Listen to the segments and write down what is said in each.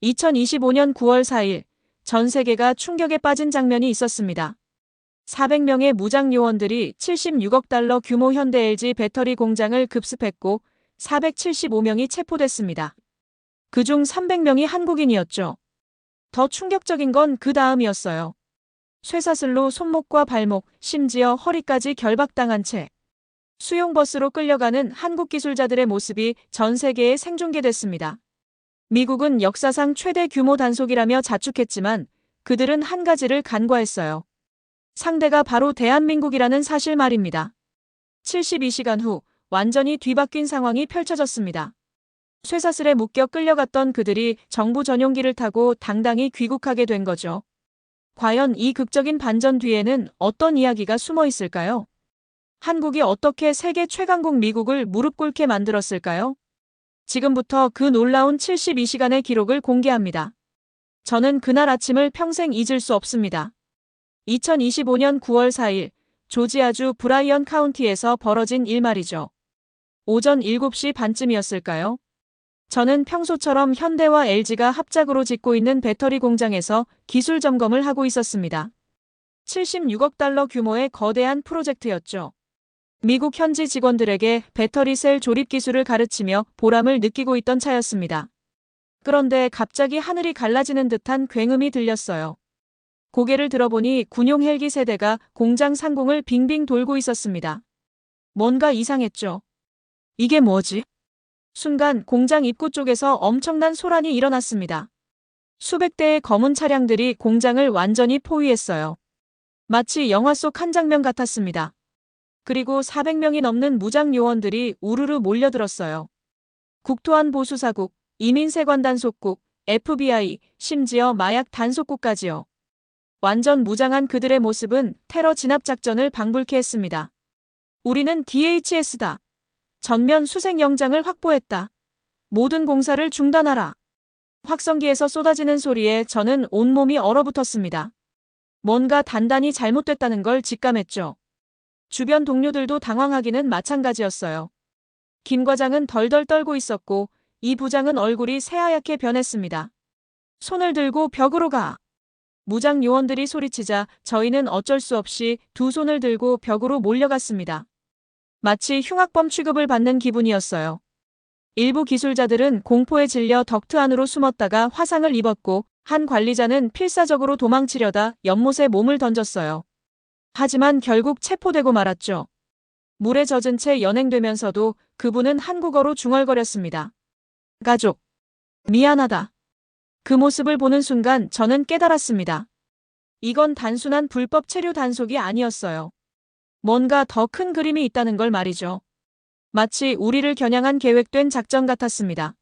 2025년 9월 4일 전 세계가 충격에 빠진 장면이 있었습니다. 400명의 무장 요원들이 76억 달러 규모 현대 LG 배터리 공장을 급습했고 475명이 체포됐습니다. 그중 300명이 한국인이었죠. 더 충격적인 건 그 다음이었어요. 쇠사슬로 손목과 발목, 심지어 허리까지 결박당한 채 수용버스로 끌려가는 한국 기술자들의 모습이 전 세계에 생중계됐습니다. 미국은 역사상 최대 규모 단속이라며 자축했지만 그들은 한 가지를 간과했어요. 상대가 바로 대한민국이라는 사실 말입니다. 72시간 후 완전히 뒤바뀐 상황이 펼쳐졌습니다. 쇠사슬에 묶여 끌려갔던 그들이 정부 전용기를 타고 당당히 귀국하게 된 거죠. 과연 이 극적인 반전 뒤에는 어떤 이야기가 숨어 있을까요? 한국이 어떻게 세계 최강국 미국을 무릎 꿇게 만들었을까요? 지금부터 그 놀라운 72시간의 기록을 공개합니다. 저는 그날 아침을 평생 잊을 수 없습니다. 2025년 9월 4일 조지아주 브라이언 카운티에서 벌어진 일 말이죠. 오전 7시 반쯤이었을까요? 저는 평소처럼 현대와 LG가 합작으로 짓고 있는 배터리 공장에서 기술 점검을 하고 있었습니다. 76억 달러 규모의 거대한 프로젝트였죠. 미국 현지 직원들에게 배터리 셀 조립 기술을 가르치며 보람을 느끼고 있던 차였습니다. 그런데 갑자기 하늘이 갈라지는 듯한 굉음이 들렸어요. 고개를 들어보니 군용 헬기 세대가 공장 상공을 빙빙 돌고 있었습니다. 뭔가 이상했죠. 이게 뭐지? 순간 공장 입구 쪽에서 엄청난 소란이 일어났습니다. 수백 대의 검은 차량들이 공장을 완전히 포위했어요. 마치 영화 속 한 장면 같았습니다. 그리고 400명이 넘는 무장 요원들이 우르르 몰려들었어요. 국토안보수사국, 이민세관단속국, FBI, 심지어 마약 단속국까지요. 완전 무장한 그들의 모습은 테러 진압작전을 방불케 했습니다. 우리는 DHS다. 전면 수색영장을 확보했다. 모든 공사를 중단하라. 확성기에서 쏟아지는 소리에 저는 온몸이 얼어붙었습니다. 뭔가 단단히 잘못됐다는 걸 직감했죠. 주변 동료들도 당황하기는 마찬가지였어요. 김 과장은 덜덜 떨고 있었고 이 부장은 얼굴이 새하얗게 변했습니다. 손을 들고 벽으로 가. 무장 요원들이 소리치자 저희는 어쩔 수 없이 두 손을 들고 벽으로 몰려갔습니다. 마치 흉악범 취급을 받는 기분이었어요. 일부 기술자들은 공포에 질려 덕트 안으로 숨었다가 화상을 입었고 한 관리자는 필사적으로 도망치려다 연못에 몸을 던졌어요. 하지만 결국 체포되고 말았죠. 물에 젖은 채 연행되면서도 그분은 한국어로 중얼거렸습니다. 가족, 미안하다. 그 모습을 보는 순간 저는 깨달았습니다. 이건 단순한 불법 체류 단속이 아니었어요. 뭔가 더 큰 그림이 있다는 걸 말이죠. 마치 우리를 겨냥한 계획된 작전 같았습니다.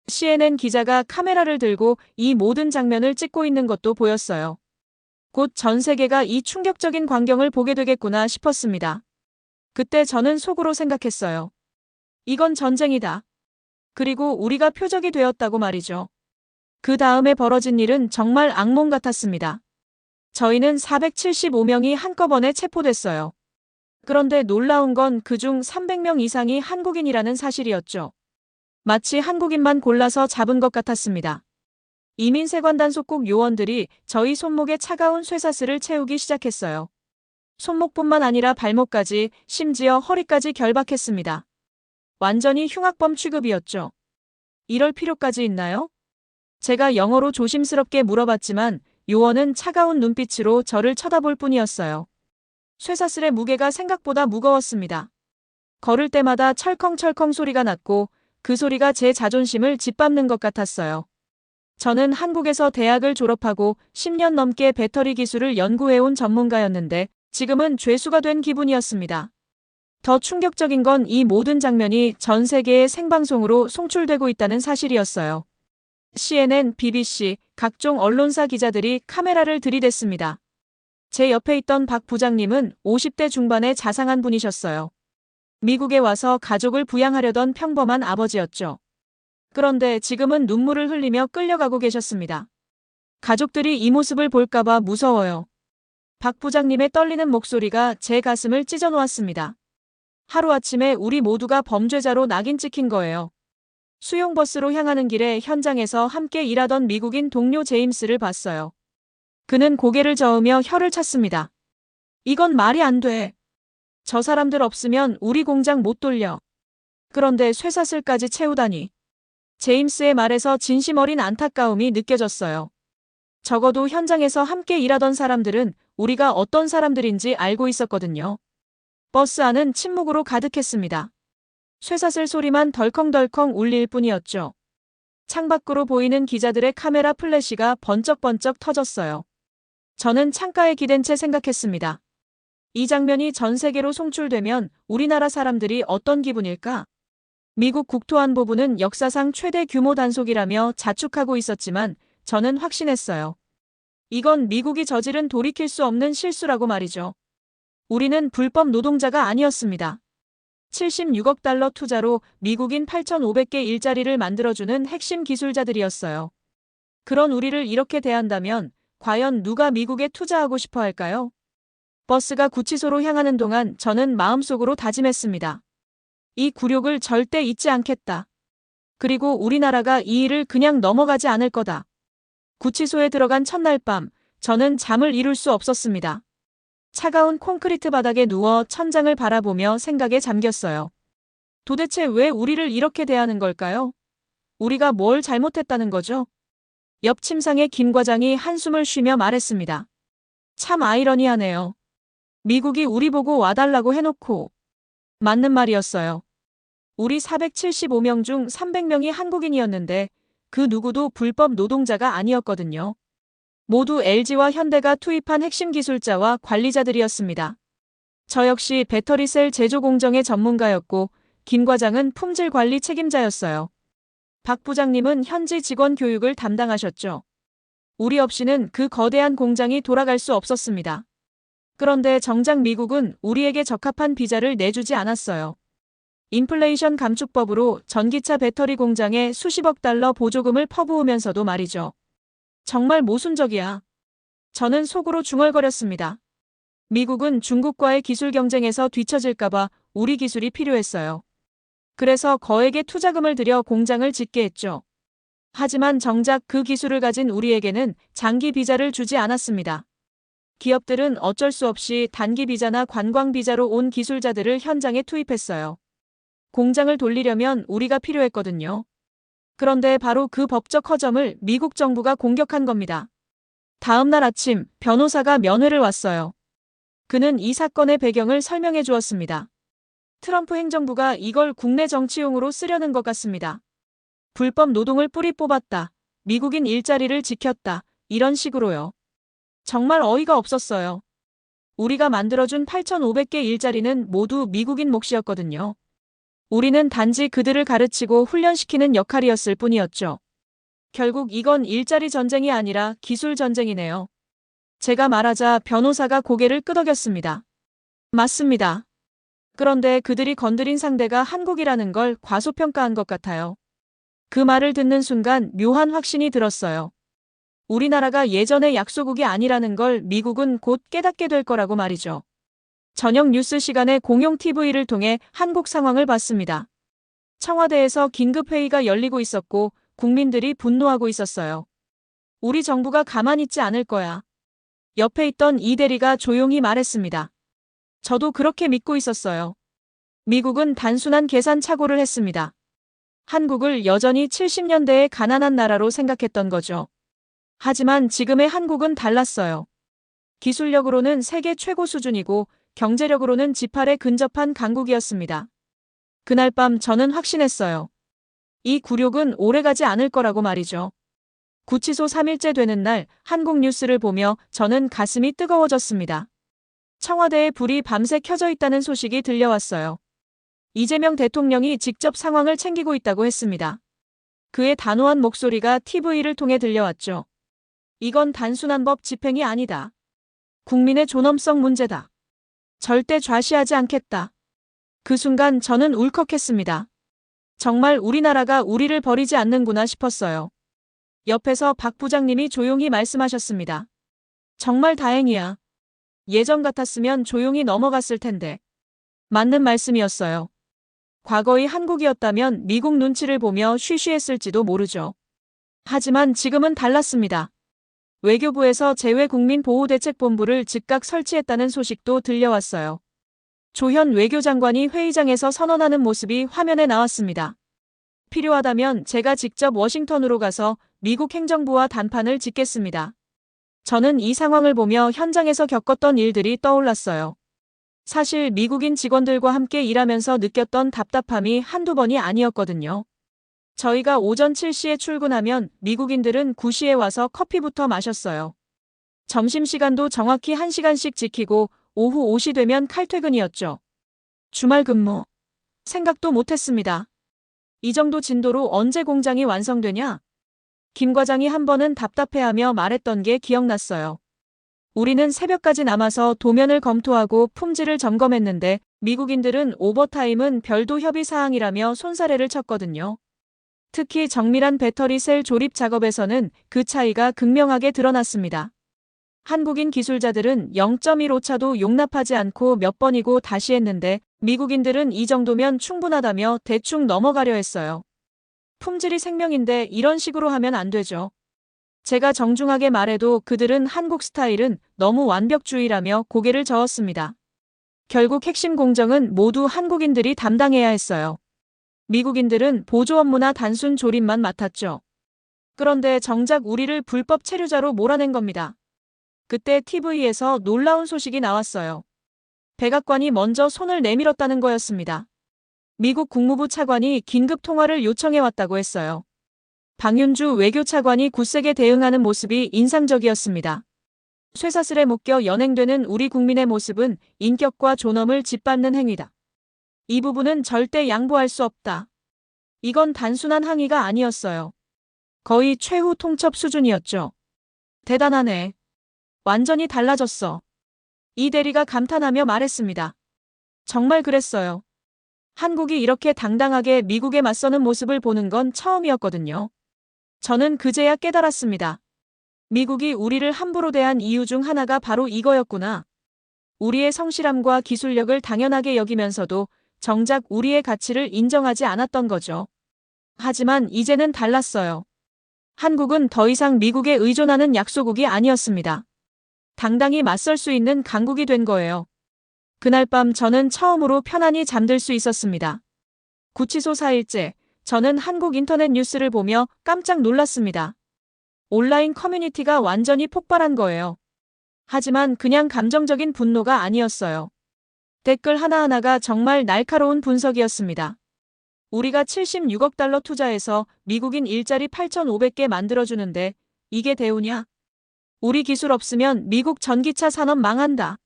CNN 기자가 카메라를 들고 이 모든 장면을 찍고 있는 것도 보였어요. 곧 전 세계가 이 충격적인 광경을 보게 되겠구나 싶었습니다. 그때 저는 속으로 생각했어요. 이건 전쟁이다. 그리고 우리가 표적이 되었다고 말이죠. 그 다음에 벌어진 일은 정말 악몽 같았습니다. 저희는 475명이 한꺼번에 체포됐어요. 그런데 놀라운 건 그중 300명 이상이 한국인이라는 사실이었죠. 마치 한국인만 골라서 잡은 것 같았습니다. 이민세관단속국 요원들이 저희 손목에 차가운 쇠사슬을 채우기 시작했어요. 손목뿐만 아니라 발목까지, 심지어 허리까지 결박했습니다. 완전히 흉악범 취급이었죠. 이럴 필요까지 있나요? 제가 영어로 조심스럽게 물어봤지만 요원은 차가운 눈빛으로 저를 쳐다볼 뿐이었어요. 쇠사슬의 무게가 생각보다 무거웠습니다. 걸을 때마다 철컹철컹 소리가 났고 그 소리가 제 자존심을 짓밟는 것 같았어요. 저는 한국에서 대학을 졸업하고 10년 넘게 배터리 기술을 연구해온 전문가였는데 지금은 죄수가 된 기분이었습니다. 더 충격적인 건 이 모든 장면이 전 세계의 생방송으로 송출되고 있다는 사실이었어요. CNN, BBC, 각종 언론사 기자들이 카메라를 들이댔습니다. 제 옆에 있던 박 부장님은 50대 중반의 자상한 분이셨어요. 미국에 와서 가족을 부양하려던 평범한 아버지였죠. 그런데 지금은 눈물을 흘리며 끌려가고 계셨습니다. 가족들이 이 모습을 볼까봐 무서워요. 박 부장님의 떨리는 목소리가 제 가슴을 찢어놓았습니다. 하루아침에 우리 모두가 범죄자로 낙인 찍힌 거예요. 수용버스로 향하는 길에 현장에서 함께 일하던 미국인 동료 제임스를 봤어요. 그는 고개를 저으며 혀를 찼습니다. 이건 말이 안 돼. 저 사람들 없으면 우리 공장 못 돌려. 그런데 쇠사슬까지 채우다니. 제임스의 말에서 진심 어린 안타까움이 느껴졌어요. 적어도 현장에서 함께 일하던 사람들은 우리가 어떤 사람들인지 알고 있었거든요. 버스 안은 침묵으로 가득했습니다. 쇠사슬 소리만 덜컹덜컹 울릴 뿐이었죠. 창밖으로 보이는 기자들의 카메라 플래시가 번쩍번쩍 터졌어요. 저는 창가에 기댄 채 생각했습니다. 이 장면이 전 세계로 송출되면 우리나라 사람들이 어떤 기분일까? 미국 국토안보부는 역사상 최대 규모 단속이라며 자축하고 있었지만 저는 확신했어요. 이건 미국이 저지른 돌이킬 수 없는 실수라고 말이죠. 우리는 불법 노동자가 아니었습니다. 76억 달러 투자로 미국인 8,500개 일자리를 만들어주는 핵심 기술자들이었어요. 그런 우리를 이렇게 대한다면 과연 누가 미국에 투자하고 싶어 할까요? 버스가 구치소로 향하는 동안 저는 마음속으로 다짐했습니다. 이 굴욕을 절대 잊지 않겠다. 그리고 우리나라가 이 일을 그냥 넘어가지 않을 거다. 구치소에 들어간 첫날 밤, 저는 잠을 이룰 수 없었습니다. 차가운 콘크리트 바닥에 누워 천장을 바라보며 생각에 잠겼어요. 도대체 왜 우리를 이렇게 대하는 걸까요? 우리가 뭘 잘못했다는 거죠? 옆 침상의 김 과장이 한숨을 쉬며 말했습니다. 참 아이러니하네요. 미국이 우리 보고 와달라고 해놓고. 맞는 말이었어요. 우리 475명 중 300명이 한국인이었는데 그 누구도 불법 노동자가 아니었거든요. 모두 LG와 현대가 투입한 핵심 기술자와 관리자들이었습니다. 저 역시 배터리셀 제조 공정의 전문가였고 김 과장은 품질 관리 책임자였어요. 박 부장님은 현지 직원 교육을 담당하셨죠. 우리 없이는 그 거대한 공장이 돌아갈 수 없었습니다. 그런데 정작 미국은 우리에게 적합한 비자를 내주지 않았어요. 인플레이션 감축법으로 전기차 배터리 공장에 수십억 달러 보조금을 퍼부으면서도 말이죠. 정말 모순적이야. 저는 속으로 중얼거렸습니다. 미국은 중국과의 기술 경쟁에서 뒤처질까봐 우리 기술이 필요했어요. 그래서 거액의 투자금을 들여 공장을 짓게 했죠. 하지만 정작 그 기술을 가진 우리에게는 장기 비자를 주지 않았습니다. 기업들은 어쩔 수 없이 단기 비자나 관광 비자로 온 기술자들을 현장에 투입했어요. 공장을 돌리려면 우리가 필요했거든요. 그런데 바로 그 법적 허점을 미국 정부가 공격한 겁니다. 다음 날 아침 변호사가 면회를 왔어요. 그는 이 사건의 배경을 설명해 주었습니다. 트럼프 행정부가 이걸 국내 정치용으로 쓰려는 것 같습니다. 불법 노동을 뿌리 뽑았다. 미국인 일자리를 지켰다. 이런 식으로요. 정말 어이가 없었어요. 우리가 만들어준 8,500개 일자리는 모두 미국인 몫이었거든요. 우리는 단지 그들을 가르치고 훈련시키는 역할이었을 뿐이었죠. 결국 이건 일자리 전쟁이 아니라 기술 전쟁이네요. 제가 말하자 변호사가 고개를 끄덕였습니다. 맞습니다. 그런데 그들이 건드린 상대가 한국이라는 걸 과소평가한 것 같아요. 그 말을 듣는 순간 묘한 확신이 들었어요. 우리나라가 예전의 약소국이 아니라는 걸 미국은 곧 깨닫게 될 거라고 말이죠. 저녁 뉴스 시간에 공용 TV를 통해 한국 상황을 봤습니다. 청와대에서 긴급회의가 열리고 있었고 국민들이 분노하고 있었어요. 우리 정부가 가만히 있지 않을 거야. 옆에 있던 이 대리가 조용히 말했습니다. 저도 그렇게 믿고 있었어요. 미국은 단순한 계산 착오를 했습니다. 한국을 여전히 70년대의 가난한 나라로 생각했던 거죠. 하지만 지금의 한국은 달랐어요. 기술력으로는 세계 최고 수준이고 경제력으로는 G8에 근접한 강국이었습니다. 그날 밤 저는 확신했어요. 이 굴욕은 오래가지 않을 거라고 말이죠. 구치소 3일째 되는 날 한국 뉴스를 보며 저는 가슴이 뜨거워졌습니다. 청와대에 불이 밤새 켜져 있다는 소식이 들려왔어요. 이재명 대통령이 직접 상황을 챙기고 있다고 했습니다. 그의 단호한 목소리가 TV를 통해 들려왔죠. 이건 단순한 법 집행이 아니다. 국민의 존엄성 문제다. 절대 좌시하지 않겠다. 그 순간 저는 울컥했습니다. 정말 우리나라가 우리를 버리지 않는구나 싶었어요. 옆에서 박 부장님이 조용히 말씀하셨습니다. 정말 다행이야. 예전 같았으면 조용히 넘어갔을 텐데. 맞는 말씀이었어요. 과거의 한국이었다면 미국 눈치를 보며 쉬쉬했을지도 모르죠. 하지만 지금은 달랐습니다. 외교부에서 재외국민보호대책본부를 즉각 설치했다는 소식도 들려왔어요. 조현 외교장관이 회의장에서 선언하는 모습이 화면에 나왔습니다. 필요하다면 제가 직접 워싱턴으로 가서 미국 행정부와 단판을 짓겠습니다. 저는 이 상황을 보며 현장에서 겪었던 일들이 떠올랐어요. 사실 미국인 직원들과 함께 일하면서 느꼈던 답답함이 한두 번이 아니었거든요. 저희가 오전 7시에 출근하면 미국인들은 9시에 와서 커피부터 마셨어요. 점심시간도 정확히 1시간씩 지키고 오후 5시 되면 칼퇴근이었죠. 주말 근무. 생각도 못했습니다. 이 정도 진도로 언제 공장이 완성되냐? 김 과장이 한 번은 답답해하며 말했던 게 기억났어요. 우리는 새벽까지 남아서 도면을 검토하고 품질을 점검했는데 미국인들은 오버타임은 별도 협의 사항이라며 손사래를 쳤거든요. 특히 정밀한 배터리 셀 조립 작업에서는 그 차이가 극명하게 드러났습니다. 한국인 기술자들은 0.1 오차도 용납하지 않고 몇 번이고 다시 했는데 미국인들은 이 정도면 충분하다며 대충 넘어가려 했어요. 품질이 생명인데 이런 식으로 하면 안 되죠. 제가 정중하게 말해도 그들은 한국 스타일은 너무 완벽주의라며 고개를 저었습니다. 결국 핵심 공정은 모두 한국인들이 담당해야 했어요. 미국인들은 보조 업무나 단순 조립만 맡았죠. 그런데 정작 우리를 불법 체류자로 몰아낸 겁니다. 그때 TV에서 놀라운 소식이 나왔어요. 백악관이 먼저 손을 내밀었다는 거였습니다. 미국 국무부 차관이 긴급 통화를 요청해왔다고 했어요. 방윤주 외교차관이 굳세게 대응하는 모습이 인상적이었습니다. 쇠사슬에 묶여 연행되는 우리 국민의 모습은 인격과 존엄을 짓밟는 행위다. 이 부분은 절대 양보할 수 없다. 이건 단순한 항의가 아니었어요. 거의 최후 통첩 수준이었죠. 대단하네. 완전히 달라졌어. 이 대리가 감탄하며 말했습니다. 정말 그랬어요. 한국이 이렇게 당당하게 미국에 맞서는 모습을 보는 건 처음이었거든요. 저는 그제야 깨달았습니다. 미국이 우리를 함부로 대한 이유 중 하나가 바로 이거였구나. 우리의 성실함과 기술력을 당연하게 여기면서도 정작 우리의 가치를 인정하지 않았던 거죠. 하지만 이제는 달랐어요. 한국은 더 이상 미국에 의존하는 약소국이 아니었습니다. 당당히 맞설 수 있는 강국이 된 거예요. 그날 밤 저는 처음으로 편안히 잠들 수 있었습니다. 구치소 4일째, 저는 한국 인터넷 뉴스를 보며 깜짝 놀랐습니다. 온라인 커뮤니티가 완전히 폭발한 거예요. 하지만 그냥 감정적인 분노가 아니었어요. 댓글 하나하나가 정말 날카로운 분석이었습니다. 우리가 76억 달러 투자해서 미국인 일자리 8,500개 만들어주는데 이게 대우냐? 우리 기술 없으면 미국 전기차 산업 망한다.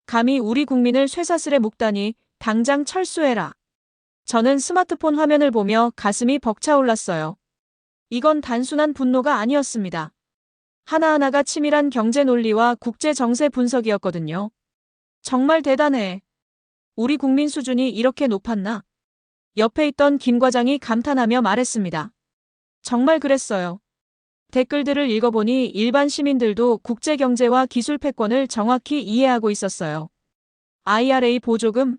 감히 우리 국민을 쇠사슬에 묶다니 당장 철수해라. 저는 스마트폰 화면을 보며 가슴이 벅차올랐어요. 이건 단순한 분노가 아니었습니다. 하나하나가 치밀한 경제 논리와 국제 정세 분석이었거든요. 정말 대단해. 우리 국민 수준이 이렇게 높았나? 옆에 있던 김 과장이 감탄하며 말했습니다. 정말 그랬어요. 댓글들을 읽어보니 일반 시민들도 국제 경제와 기술 패권을 정확히 이해하고 있었어요. IRA 보조금?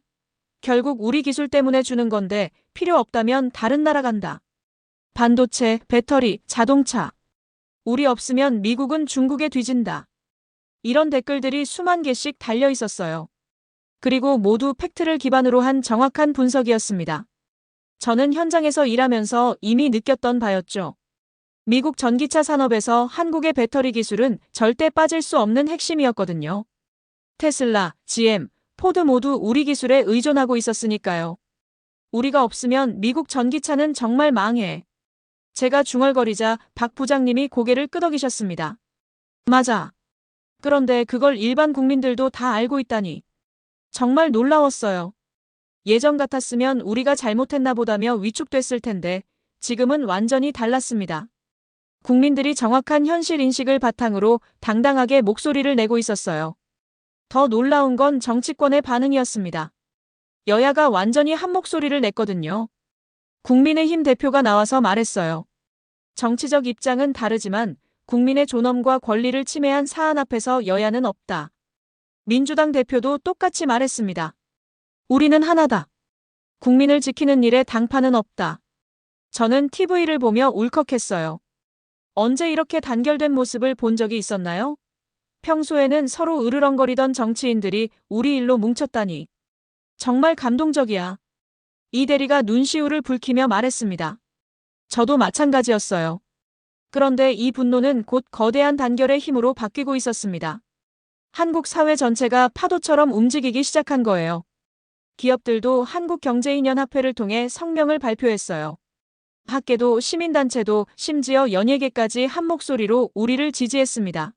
결국 우리 기술 때문에 주는 건데 필요 없다면 다른 나라 간다. 반도체, 배터리, 자동차. 우리 없으면 미국은 중국에 뒤진다. 이런 댓글들이 수만 개씩 달려 있었어요. 그리고 모두 팩트를 기반으로 한 정확한 분석이었습니다. 저는 현장에서 일하면서 이미 느꼈던 바였죠. 미국 전기차 산업에서 한국의 배터리 기술은 절대 빠질 수 없는 핵심이었거든요. 테슬라, GM, 포드 모두 우리 기술에 의존하고 있었으니까요. 우리가 없으면 미국 전기차는 정말 망해. 제가 중얼거리자 박 부장님이 고개를 끄덕이셨습니다. 맞아. 그런데 그걸 일반 국민들도 다 알고 있다니. 정말 놀라웠어요. 예전 같았으면 우리가 잘못했나 보다며 위축됐을 텐데 지금은 완전히 달랐습니다. 국민들이 정확한 현실 인식을 바탕으로 당당하게 목소리를 내고 있었어요. 더 놀라운 건 정치권의 반응이었습니다. 여야가 완전히 한 목소리를 냈거든요. 국민의힘 대표가 나와서 말했어요. 정치적 입장은 다르지만 국민의 존엄과 권리를 침해한 사안 앞에서 여야는 없다. 민주당 대표도 똑같이 말했습니다. 우리는 하나다. 국민을 지키는 일에 당파는 없다. 저는 TV를 보며 울컥했어요. 언제 이렇게 단결된 모습을 본 적이 있었나요? 평소에는 서로 으르렁거리던 정치인들이 우리 일로 뭉쳤다니. 정말 감동적이야. 이 대리가 눈시울을 붉히며 말했습니다. 저도 마찬가지였어요. 그런데 이 분노는 곧 거대한 단결의 힘으로 바뀌고 있었습니다. 한국 사회 전체가 파도처럼 움직이기 시작한 거예요. 기업들도 한국경제인연합회를 통해 성명을 발표했어요. 학계도 시민단체도 심지어 연예계까지 한 목소리로 우리를 지지했습니다.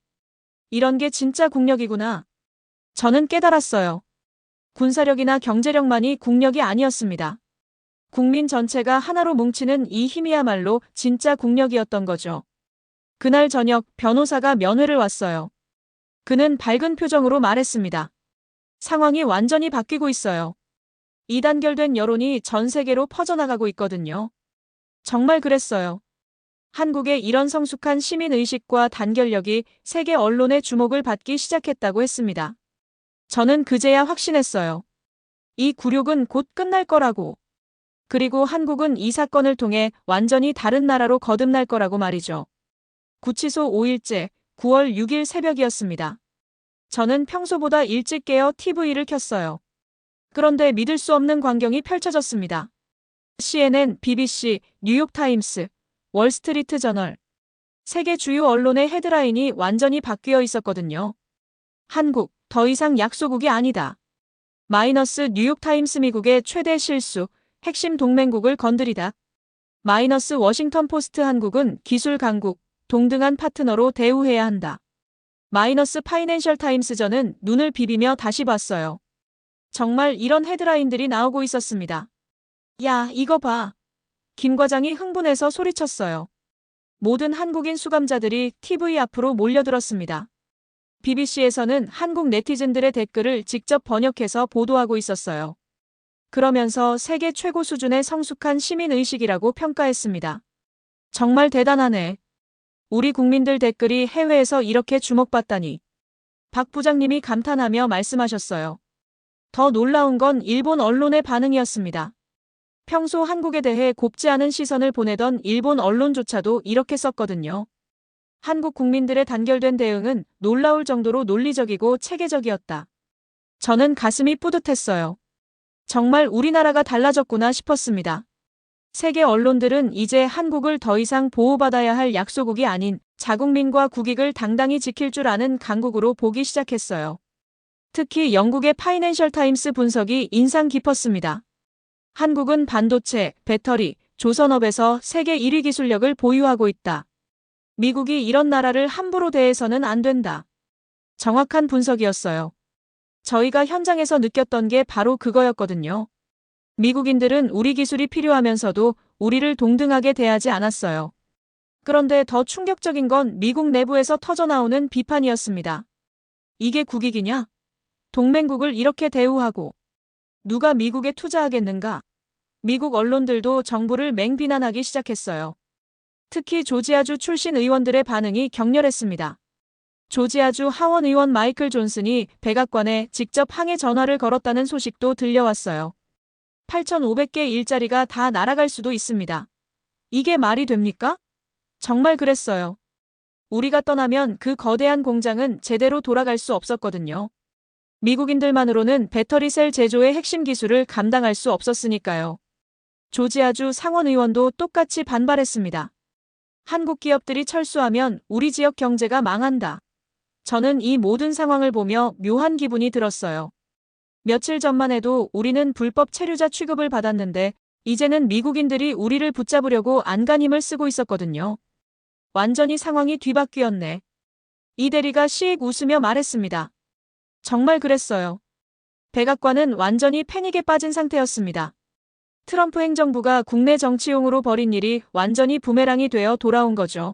이런 게 진짜 국력이구나. 저는 깨달았어요. 군사력이나 경제력만이 국력이 아니었습니다. 국민 전체가 하나로 뭉치는 이 힘이야말로 진짜 국력이었던 거죠. 그날 저녁 변호사가 면회를 왔어요. 그는 밝은 표정으로 말했습니다. 상황이 완전히 바뀌고 있어요. 이 단결된 여론이 전 세계로 퍼져나가고 있거든요. 정말 그랬어요. 한국의 이런 성숙한 시민의식과 단결력이 세계 언론의 주목을 받기 시작했다고 했습니다. 저는 그제야 확신했어요. 이 굴욕은 곧 끝날 거라고. 그리고 한국은 이 사건을 통해 완전히 다른 나라로 거듭날 거라고 말이죠. 구치소 5일째 9월 6일 새벽이었습니다. 저는 평소보다 일찍 깨어 TV를 켰어요. 그런데 믿을 수 없는 광경이 펼쳐졌습니다. CNN, BBC, 뉴욕타임스, 월스트리트 저널. 세계 주요 언론의 헤드라인이 완전히 바뀌어 있었거든요. 한국, 더 이상 약소국이 아니다. 마이너스 뉴욕타임스 미국의 최대 실수, 핵심 동맹국을 건드리다. 마이너스 워싱턴 포스트 한국은 기술 강국, 동등한 파트너로 대우해야 한다. 마이너스 파이낸셜 타임스 저는 눈을 비비며 다시 봤어요. 정말 이런 헤드라인들이 나오고 있었습니다. 야, 이거 봐. 김 과장이 흥분해서 소리쳤어요. 모든 한국인 수감자들이 TV 앞으로 몰려들었습니다. BBC에서는 한국 네티즌들의 댓글을 직접 번역해서 보도하고 있었어요. 그러면서 세계 최고 수준의 성숙한 시민의식이라고 평가했습니다. 정말 대단하네. 우리 국민들 댓글이 해외에서 이렇게 주목받다니. 박 부장님이 감탄하며 말씀하셨어요. 더 놀라운 건 일본 언론의 반응이었습니다. 평소 한국에 대해 곱지 않은 시선을 보내던 일본 언론조차도 이렇게 썼거든요. 한국 국민들의 단결된 대응은 놀라울 정도로 논리적이고 체계적이었다. 저는 가슴이 뿌듯했어요. 정말 우리나라가 달라졌구나 싶었습니다. 세계 언론들은 이제 한국을 더 이상 보호받아야 할 약소국이 아닌 자국민과 국익을 당당히 지킬 줄 아는 강국으로 보기 시작했어요. 특히 영국의 파이낸셜 타임스 분석이 인상 깊었습니다. 한국은 반도체, 배터리, 조선업에서 세계 1위 기술력을 보유하고 있다. 미국이 이런 나라를 함부로 대해서는 안 된다. 정확한 분석이었어요. 저희가 현장에서 느꼈던 게 바로 그거였거든요. 미국인들은 우리 기술이 필요하면서도 우리를 동등하게 대하지 않았어요. 그런데 더 충격적인 건 미국 내부에서 터져나오는 비판이었습니다. 이게 국익이냐? 동맹국을 이렇게 대우하고 누가 미국에 투자하겠는가? 미국 언론들도 정부를 맹비난하기 시작했어요. 특히 조지아주 출신 의원들의 반응이 격렬했습니다. 조지아주 하원 의원 마이클 존슨이 백악관에 직접 항해 전화를 걸었다는 소식도 들려왔어요. 8,500개 일자리가 다 날아갈 수도 있습니다. 이게 말이 됩니까? 정말 그랬어요. 우리가 떠나면 그 거대한 공장은 제대로 돌아갈 수 없었거든요. 미국인들만으로는 배터리셀 제조의 핵심 기술을 감당할 수 없었으니까요. 조지아주 상원 의원도 똑같이 반발했습니다. 한국 기업들이 철수하면 우리 지역 경제가 망한다. 저는 이 모든 상황을 보며 묘한 기분이 들었어요. 며칠 전만 해도 우리는 불법 체류자 취급을 받았는데 이제는 미국인들이 우리를 붙잡으려고 안간힘을 쓰고 있었거든요. 완전히 상황이 뒤바뀌었네. 이 대리가 씩 웃으며 말했습니다. 정말 그랬어요. 백악관은 완전히 패닉에 빠진 상태였습니다. 트럼프 행정부가 국내 정치용으로 벌인 일이 완전히 부메랑이 되어 돌아온 거죠.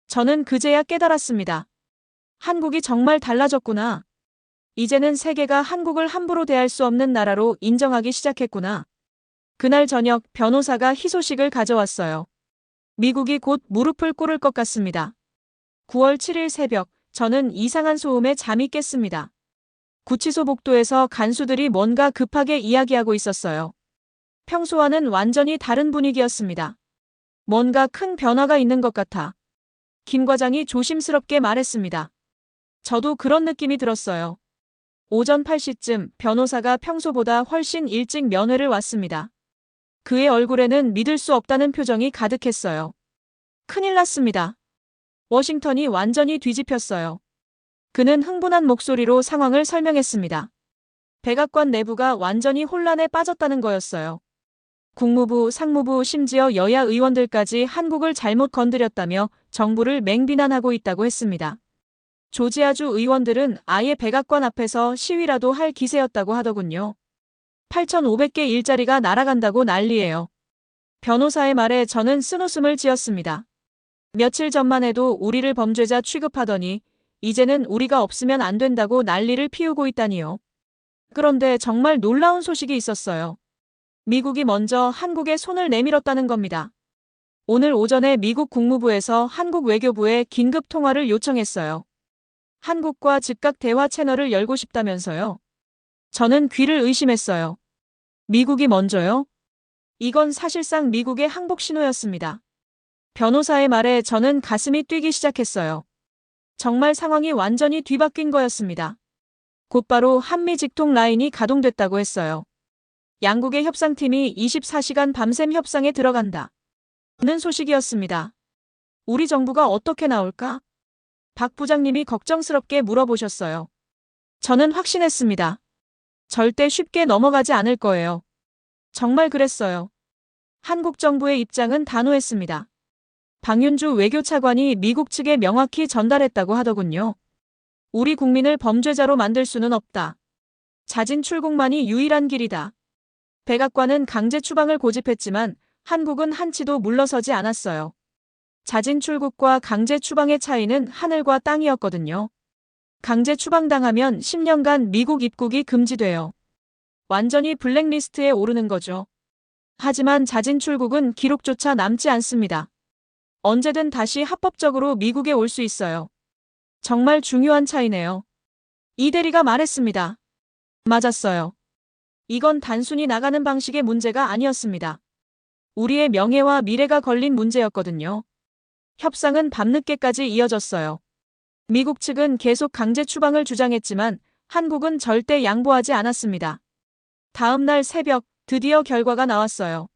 저는 그제야 깨달았습니다. 한국이 정말 달라졌구나. 이제는 세계가 한국을 함부로 대할 수 없는 나라로 인정하기 시작했구나. 그날 저녁 변호사가 희소식을 가져왔어요. 미국이 곧 무릎을 꿇을 것 같습니다. 9월 7일 새벽, 저는 이상한 소음에 잠이 깼습니다. 구치소 복도에서 간수들이 뭔가 급하게 이야기하고 있었어요. 평소와는 완전히 다른 분위기였습니다. 뭔가 큰 변화가 있는 것 같아. 김 과장이 조심스럽게 말했습니다. 저도 그런 느낌이 들었어요. 오전 8시쯤 변호사가 평소보다 훨씬 일찍 면회를 왔습니다. 그의 얼굴에는 믿을 수 없다는 표정이 가득했어요. 큰일 났습니다. 워싱턴이 완전히 뒤집혔어요. 그는 흥분한 목소리로 상황을 설명했습니다. 백악관 내부가 완전히 혼란에 빠졌다는 거였어요. 국무부, 상무부, 심지어 여야 의원들까지 한국을 잘못 건드렸다며 정부를 맹비난하고 있다고 했습니다. 조지아주 의원들은 아예 백악관 앞에서 시위라도 할 기세였다고 하더군요. 8,500개 일자리가 날아간다고 난리예요. 변호사의 말에 저는 쓴웃음을 지었습니다. 며칠 전만 해도 우리를 범죄자 취급하더니 이제는 우리가 없으면 안 된다고 난리를 피우고 있다니요. 그런데 정말 놀라운 소식이 있었어요. 미국이 먼저 한국에 손을 내밀었다는 겁니다. 오늘 오전에 미국 국무부에서 한국 외교부에 긴급 통화를 요청했어요. 한국과 즉각 대화 채널을 열고 싶다면서요. 저는 귀를 의심했어요. 미국이 먼저요? 이건 사실상 미국의 항복 신호였습니다. 변호사의 말에 저는 가슴이 뛰기 시작했어요. 정말 상황이 완전히 뒤바뀐 거였습니다. 곧바로 한미 직통 라인이 가동됐다고 했어요. 양국의 협상팀이 24시간 밤샘 협상에 들어간다. 는 소식이었습니다. 우리 정부가 어떻게 나올까? 박 부장님이 걱정스럽게 물어보셨어요. 저는 확신했습니다. 절대 쉽게 넘어가지 않을 거예요. 정말 그랬어요. 한국 정부의 입장은 단호했습니다. 방윤주 외교차관이 미국 측에 명확히 전달했다고 하더군요. 우리 국민을 범죄자로 만들 수는 없다. 자진 출국만이 유일한 길이다. 백악관은 강제 추방을 고집했지만 한국은 한치도 물러서지 않았어요. 자진 출국과 강제 추방의 차이는 하늘과 땅이었거든요. 강제 추방당하면 10년간 미국 입국이 금지돼요. 완전히 블랙리스트에 오르는 거죠. 하지만 자진 출국은 기록조차 남지 않습니다. 언제든 다시 합법적으로 미국에 올 수 있어요. 정말 중요한 차이네요. 이 대리가 말했습니다. 맞았어요. 이건 단순히 나가는 방식의 문제가 아니었습니다. 우리의 명예와 미래가 걸린 문제였거든요. 협상은 밤늦게까지 이어졌어요. 미국 측은 계속 강제 추방을 주장했지만 한국은 절대 양보하지 않았습니다. 다음 날 새벽 드디어 결과가 나왔어요.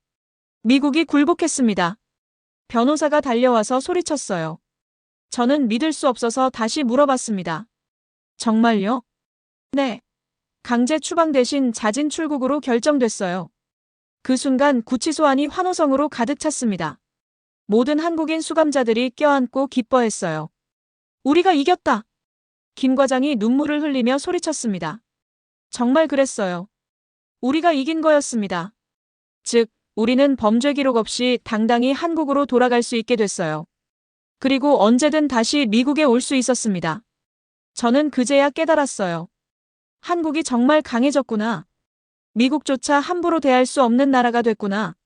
미국이 굴복했습니다. 변호사가 달려와서 소리쳤어요. 저는 믿을 수 없어서 다시 물어봤습니다. 정말요? 네. 강제 추방 대신 자진 출국으로 결정됐어요. 그 순간 구치소안이 환호성으로 가득 찼습니다. 모든 한국인 수감자들이 껴안고 기뻐했어요. 우리가 이겼다. 김 과장이 눈물을 흘리며 소리쳤습니다. 정말 그랬어요. 우리가 이긴 거였습니다. 즉, 우리는 범죄 기록 없이 당당히 한국으로 돌아갈 수 있게 됐어요. 그리고 언제든 다시 미국에 올 수 있었습니다. 저는 그제야 깨달았어요. 한국이 정말 강해졌구나. 미국조차 함부로 대할 수 없는 나라가 됐구나.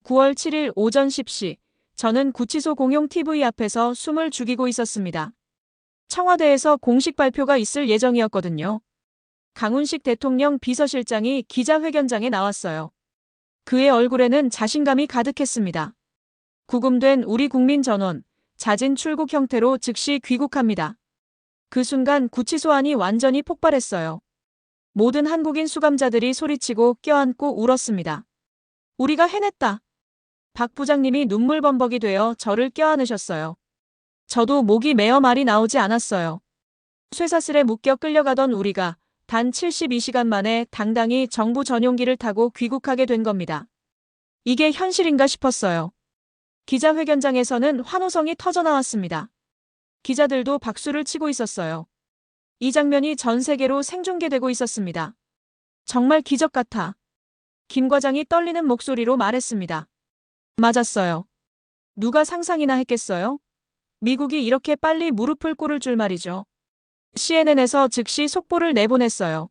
9월 7일 오전 10시, 저는 구치소 공용 TV 앞에서 숨을 죽이고 있었습니다. 청와대에서 공식 발표가 있을 예정이었거든요. 강훈식 대통령 비서실장이 기자회견장에 나왔어요. 그의 얼굴에는 자신감이 가득했습니다. 구금된 우리 국민 전원, 자진 출국 형태로 즉시 귀국합니다. 그 순간 구치소 안이 완전히 폭발했어요. 모든 한국인 수감자들이 소리치고 껴안고 울었습니다. 우리가 해냈다. 박 부장님이 눈물범벅이 되어 저를 껴안으셨어요. 저도 목이 메어 말이 나오지 않았어요. 쇠사슬에 묶여 끌려가던 우리가 단 72시간 만에 당당히 정부 전용기를 타고 귀국하게 된 겁니다. 이게 현실인가 싶었어요. 기자회견장에서는 환호성이 터져나왔습니다. 기자들도 박수를 치고 있었어요. 이 장면이 전 세계로 생중계되고 있었습니다. 정말 기적 같아. 김 과장이 떨리는 목소리로 말했습니다. 맞았어요. 누가 상상이나 했겠어요? 미국이 이렇게 빨리 무릎을 꿇을 줄 말이죠. CNN에서 즉시 속보를 내보냈어요.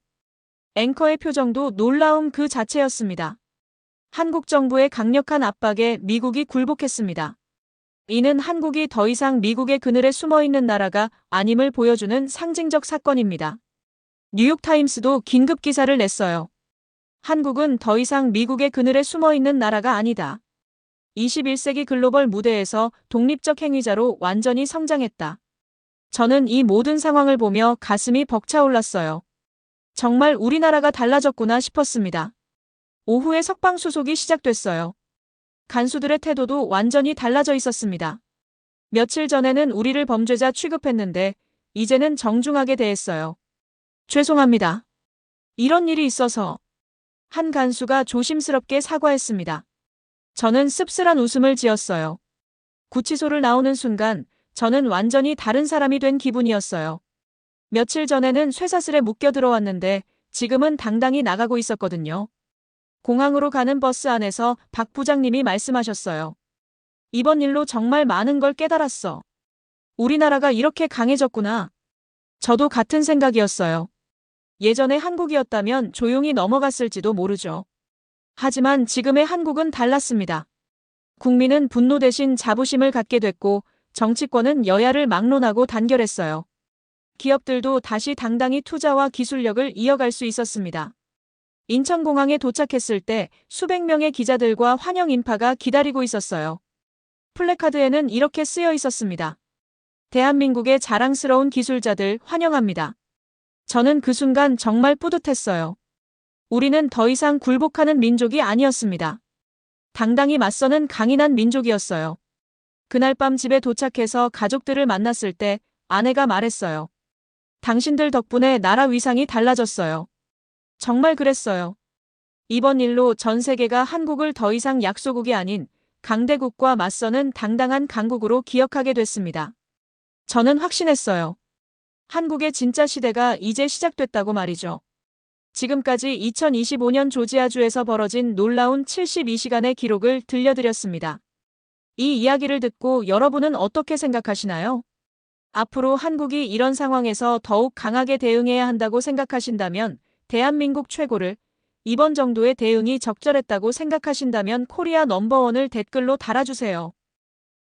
앵커의 표정도 놀라움 그 자체였습니다. 한국 정부의 강력한 압박에 미국이 굴복했습니다. 이는 한국이 더 이상 미국의 그늘에 숨어있는 나라가 아님을 보여주는 상징적 사건입니다. 뉴욕타임스도 긴급 기사를 냈어요. 한국은 더 이상 미국의 그늘에 숨어 있는 나라가 아니다. 21세기 글로벌 무대에서 독립적 행위자로 완전히 성장했다. 저는 이 모든 상황을 보며 가슴이 벅차올랐어요. 정말 우리나라가 달라졌구나 싶었습니다. 오후에 석방수속이 시작됐어요. 간수들의 태도도 완전히 달라져 있었습니다. 며칠 전에는 우리를 범죄자 취급했는데 이제는 정중하게 대했어요. 죄송합니다. 이런 일이 있어서. 한 간수가 조심스럽게 사과했습니다. 저는 씁쓸한 웃음을 지었어요. 구치소를 나오는 순간 저는 완전히 다른 사람이 된 기분이었어요. 며칠 전에는 쇠사슬에 묶여 들어왔는데 지금은 당당히 나가고 있었거든요. 공항으로 가는 버스 안에서 박 부장님이 말씀하셨어요. 이번 일로 정말 많은 걸 깨달았어. 우리나라가 이렇게 강해졌구나. 저도 같은 생각이었어요. 예전에 한국이었다면 조용히 넘어갔을지도 모르죠. 하지만 지금의 한국은 달랐습니다. 국민은 분노 대신 자부심을 갖게 됐고 정치권은 여야를 막론하고 단결했어요. 기업들도 다시 당당히 투자와 기술력을 이어갈 수 있었습니다. 인천공항에 도착했을 때 수백 명의 기자들과 환영 인파가 기다리고 있었어요. 플래카드에는 이렇게 쓰여 있었습니다. 대한민국의 자랑스러운 기술자들 환영합니다. 저는 그 순간 정말 뿌듯했어요. 우리는 더 이상 굴복하는 민족이 아니었습니다. 당당히 맞서는 강인한 민족이었어요. 그날 밤 집에 도착해서 가족들을 만났을 때 아내가 말했어요. 당신들 덕분에 나라 위상이 달라졌어요. 정말 그랬어요. 이번 일로 전 세계가 한국을 더 이상 약소국이 아닌 강대국과 맞서는 당당한 강국으로 기억하게 됐습니다. 저는 확신했어요. 한국의 진짜 시대가 이제 시작됐다고 말이죠. 지금까지 2025년 조지아주에서 벌어진 놀라운 72시간의 기록을 들려드렸습니다. 이 이야기를 듣고 여러분은 어떻게 생각하시나요? 앞으로 한국이 이런 상황에서 더욱 강하게 대응해야 한다고 생각하신다면 대한민국 최고를, 이번 정도의 대응이 적절했다고 생각하신다면 코리아 넘버원을 댓글로 달아주세요.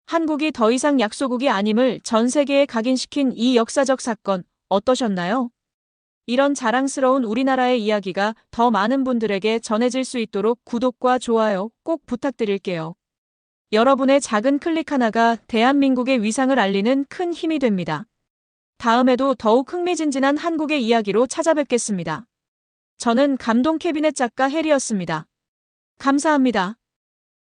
한국이 더 이상 약소국이 아님을 전 세계에 각인시킨 이 역사적 사건 어떠셨나요? 이런 자랑스러운 우리나라의 이야기가 더 많은 분들에게 전해질 수 있도록 구독과 좋아요 꼭 부탁드릴게요. 여러분의 작은 클릭 하나가 대한민국의 위상을 알리는 큰 힘이 됩니다. 다음에도 더욱 흥미진진한 한국의 이야기로 찾아뵙겠습니다. 저는 감동 캐비넷 작가 혜리였습니다. 감사합니다.